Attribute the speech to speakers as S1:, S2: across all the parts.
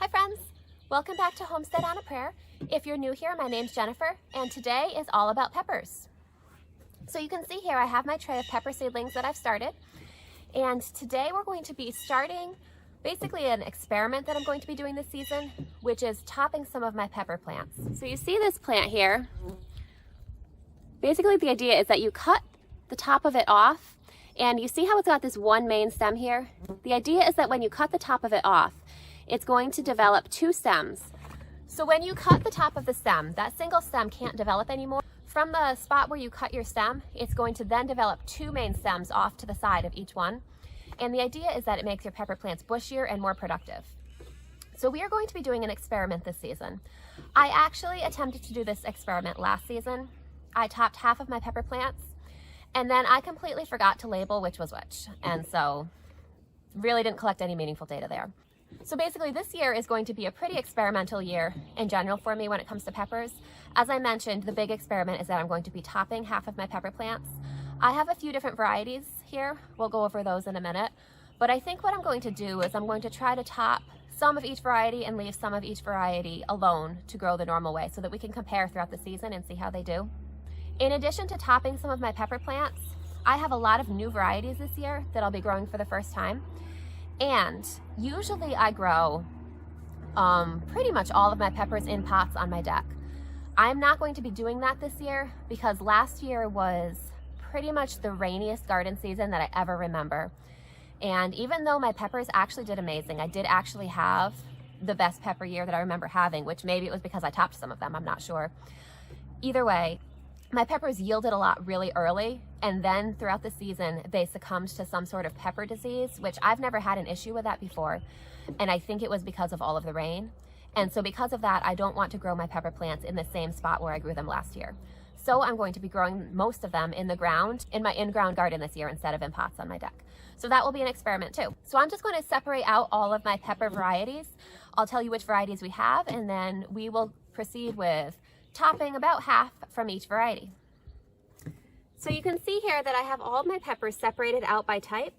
S1: Hi friends, welcome back to Homestead on a Prayer. If you're new here, my name's Jennifer, and today is all about peppers. So you can see here I have my tray of pepper seedlings that I've started, and today we're going to be starting basically an experiment that I'm going to be doing this season, which is topping some of my pepper plants. So you see this plant here. Basically the idea is that you cut the top of it off, and you see how it's got this one main stem here? The idea is that when you cut the top of it off, it's going to develop two stems. So when you cut the top of the stem, that single stem can't develop anymore. From the spot where you cut your stem, it's going to then develop two main stems off to the side of each one. And the idea is that it makes your pepper plants bushier and more productive. So we are going to be doing an experiment this season. I actually attempted to do this experiment last season. I topped half of my pepper plants, and then I completely forgot to label which was which. And so really didn't collect any meaningful data there. So basically this year is going to be a pretty experimental year in general for me when it comes to peppers. As I mentioned, the big experiment is that I'm going to be topping half of my pepper plants. I have a few different varieties here. We'll go over those in a minute. But I think what I'm going to do is I'm going to try to top some of each variety and leave some of each variety alone to grow the normal way so that we can compare throughout the season and see how they do. In addition to topping some of my pepper plants, I have a lot of new varieties this year that I'll be growing for the first time. And usually I grow pretty much all of my peppers in pots on my deck. I'm not going to be doing that this year because last year was pretty much the rainiest garden season that I ever remember. And even though my peppers actually did amazing, I did actually have the best pepper year that I remember having, which maybe it was because I topped some of them, I'm not sure. Either way, my peppers yielded a lot really early, and then throughout the season they succumbed to some sort of pepper disease, which I've never had an issue with that before, and I think it was because of all of the rain. And so because of that, I don't want to grow my pepper plants in the same spot where I grew them last year. So I'm going to be growing most of them in the ground, in my in-ground garden this year instead of in pots on my deck. So that will be an experiment too. So I'm just going to separate out all of my pepper varieties. I'll tell you which varieties we have, and then we will proceed with topping about half from each variety. So you can see here that I have all of my peppers separated out by type.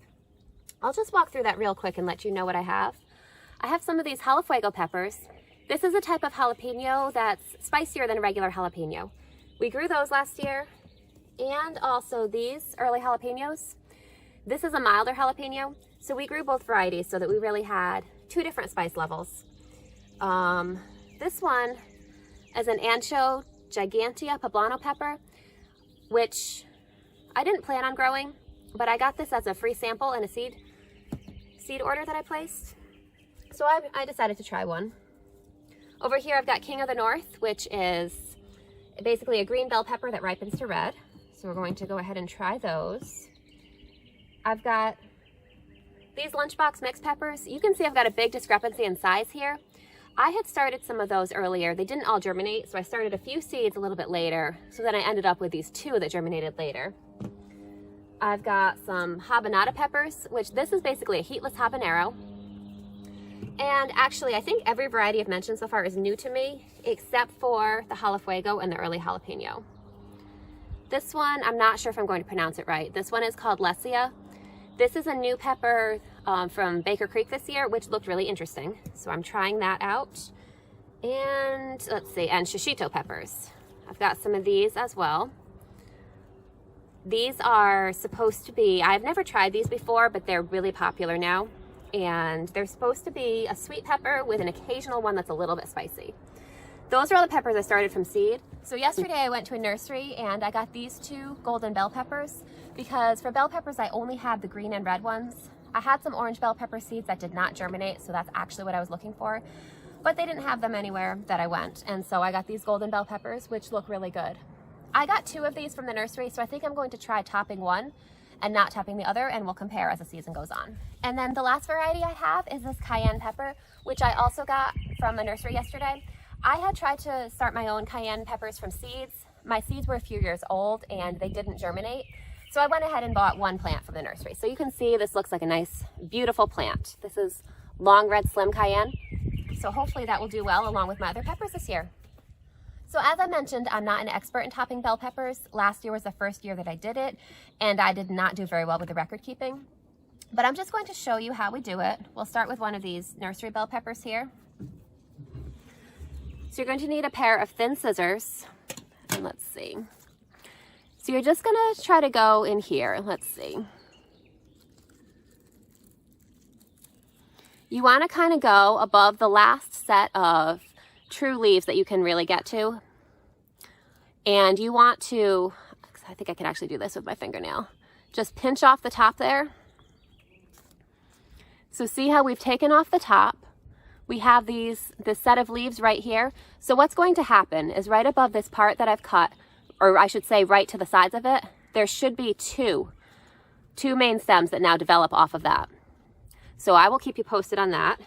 S1: I'll just walk through that real quick and let you know what I have. I have some of these jalapeño peppers. This is a type of jalapeno that's spicier than a regular jalapeno. We grew those last year, and also these early jalapenos. This is a milder jalapeno, so we grew both varieties so that we really had two different spice levels. This one is an Ancho Gigantea Poblano pepper, which I didn't plan on growing, but I got this as a free sample in a seed order that I placed. So I decided to try one. Over here I've got King of the North, which is basically a green bell pepper that ripens to red. So we're going to go ahead and try those. I've got these lunchbox mixed peppers. You can see I've got a big discrepancy in size here. I had started some of those earlier. They didn't all germinate, so I started a few seeds a little bit later. So then I ended up with these two that germinated later. I've got some habanada peppers, which this is basically a heatless habanero. And actually, I think every variety I've mentioned so far is new to me, except for the jalapeño and the early jalapeno. This one, I'm not sure if I'm going to pronounce it right. This one is called Lesia. This is a new pepper from Baker Creek this year, which looked really interesting. So I'm trying that out. And let's see, and shishito peppers. I've got some of these as well. These are supposed to be, I've never tried these before, but they're really popular now. And they're supposed to be a sweet pepper with an occasional one that's a little bit spicy. Those are all the peppers I started from seed. So yesterday I went to a nursery and I got these two golden bell peppers because for bell peppers I only have the green and red ones. I had some orange bell pepper seeds that did not germinate, so that's actually what I was looking for, but they didn't have them anywhere that I went, and so I got these golden bell peppers, which look really good. I got two of these from the nursery, so I think I'm going to try topping one and not topping the other, and we'll compare as the season goes on. And then the last variety I have is this cayenne pepper, which I also got from a nursery yesterday. I had tried to start my own cayenne peppers from seeds. My seeds were a few years old and they didn't germinate. So I went ahead and bought one plant from the nursery. So you can see this looks like a nice, beautiful plant. This is long red slim cayenne. So hopefully that will do well along with my other peppers this year. So as I mentioned, I'm not an expert in topping bell peppers. Last year was the first year that I did it, and I did not do very well with the record keeping. But I'm just going to show you how we do it. We'll start with one of these nursery bell peppers here. So you're going to need a pair of thin scissors. And let's see. So you're just gonna try to go in here. Let's see. You wanna kind of go above the last set of true leaves that you can really get to. And you want to, I think I can actually do this with my fingernail. Just pinch off the top there. So see how we've taken off the top. We have this set of leaves right here. So what's going to happen is right above this part that I've cut, or I should say right to the sides of it, there should be two main stems that now develop off of that. So I will keep you posted on that.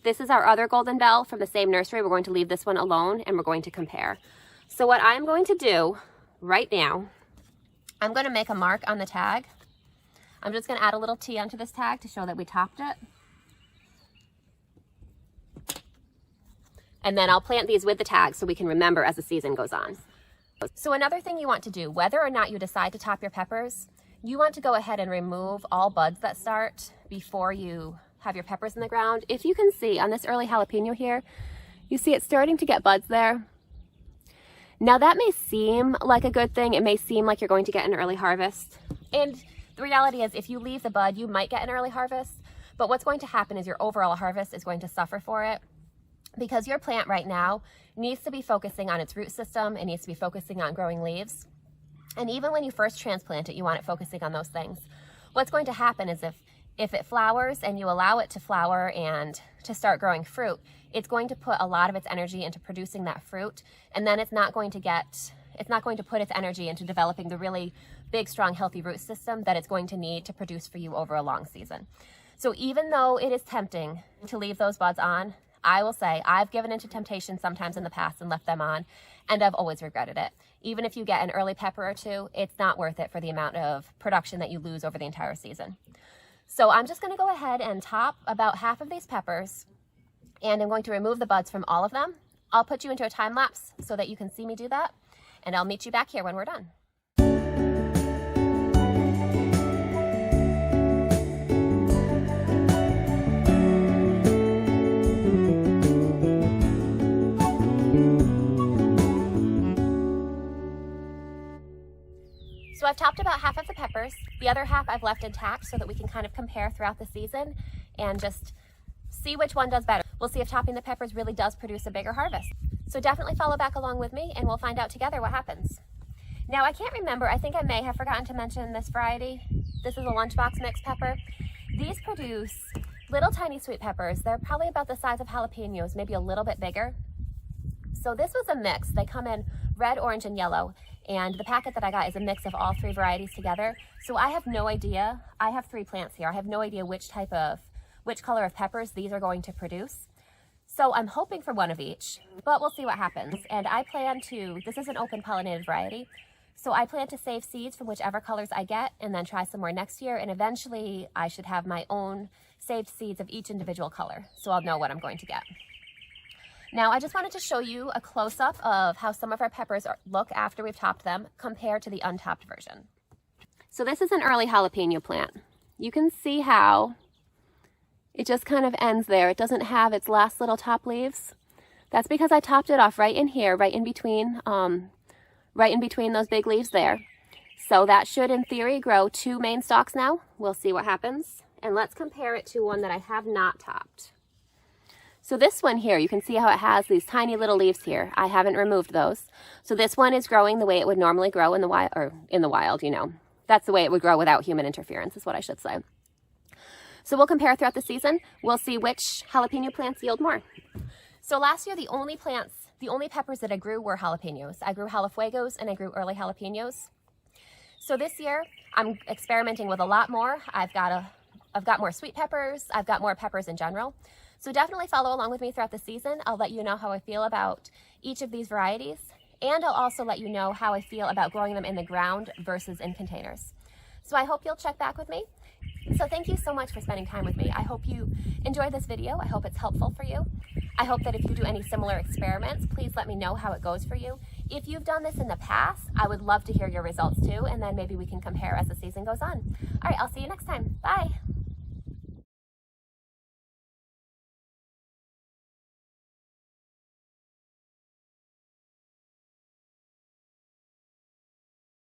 S1: This is our other golden bell from the same nursery. We're going to leave this one alone and we're going to compare. So what I'm going to do right now, I'm going to make a mark on the tag. I'm just going to add a little T onto this tag to show that we topped it. And then I'll plant these with the tag so we can remember as the season goes on. So another thing you want to do, whether or not you decide to top your peppers, you want to go ahead and remove all buds that start before you have your peppers in the ground. If you can see on this early jalapeno here, you see it's starting to get buds there. Now that may seem like a good thing. It may seem like you're going to get an early harvest. And the reality is if you leave the bud, you might get an early harvest. But what's going to happen is your overall harvest is going to suffer for it, because your plant right now needs to be focusing on its root system. It needs to be focusing on growing leaves. And even when you first transplant it, you want it focusing on those things. What's going to happen is if it flowers and you allow it to flower and to start growing fruit, it's going to put a lot of its energy into producing that fruit. And then it's not going to put its energy into developing the really big, strong, healthy root system that it's going to need to produce for you over a long season. So even though it is tempting to leave those buds on, I will say I've given into temptation sometimes in the past and left them on, and I've always regretted it. Even if you get an early pepper or two, it's not worth it for the amount of production that you lose over the entire season. So I'm just going to go ahead and top about half of these peppers, and I'm going to remove the buds from all of them. I'll put you into a time lapse so that you can see me do that, and I'll meet you back here when we're done. So I've topped about half of the peppers. The other half I've left intact so that we can kind of compare throughout the season and just see which one does better. We'll see if topping the peppers really does produce a bigger harvest. So definitely follow back along with me and we'll find out together what happens. Now I can't remember, I think I may have forgotten to mention this variety. This is a lunchbox mixed pepper. These produce little tiny sweet peppers. They're probably about the size of jalapenos, maybe a little bit bigger. So this was a mix. They come in red, orange, and yellow. And the packet that I got is a mix of all three varieties together. So I have no idea. I have 3 plants here. I have no idea which color of peppers these are going to produce. So I'm hoping for one of each, but we'll see what happens. And I plan to, this is an open pollinated variety. So I plan to save seeds from whichever colors I get and then try some more next year. And eventually I should have my own saved seeds of each individual color. So I'll know what I'm going to get. Now, I just wanted to show you a close-up of how some of our peppers look after we've topped them compared to the untopped version. So this is an early jalapeno plant. You can see how it just kind of ends there. It doesn't have its last little top leaves. That's because I topped it off right in here, right in between those big leaves there. So that should, in theory, grow 2 main stalks now. We'll see what happens. And let's compare it to one that I have not topped. So this one here, you can see how it has these tiny little leaves here. I haven't removed those. So this one is growing the way it would normally grow in the wild, you know. That's the way it would grow without human interference is what I should say. So we'll compare throughout the season. We'll see which jalapeno plants yield more. So last year, the only peppers that I grew were jalapenos. I grew jalafuegos and I grew early jalapenos. So this year, I'm experimenting with a lot more. I've got more sweet peppers. I've got more peppers in general. So definitely follow along with me throughout the season. I'll let you know how I feel about each of these varieties. And I'll also let you know how I feel about growing them in the ground versus in containers. So I hope you'll check back with me. So thank you so much for spending time with me. I hope you enjoyed this video. I hope it's helpful for you. I hope that if you do any similar experiments, please let me know how it goes for you. If you've done this in the past, I would love to hear your results too, and then maybe we can compare as the season goes on. All right, I'll see you next time. Bye.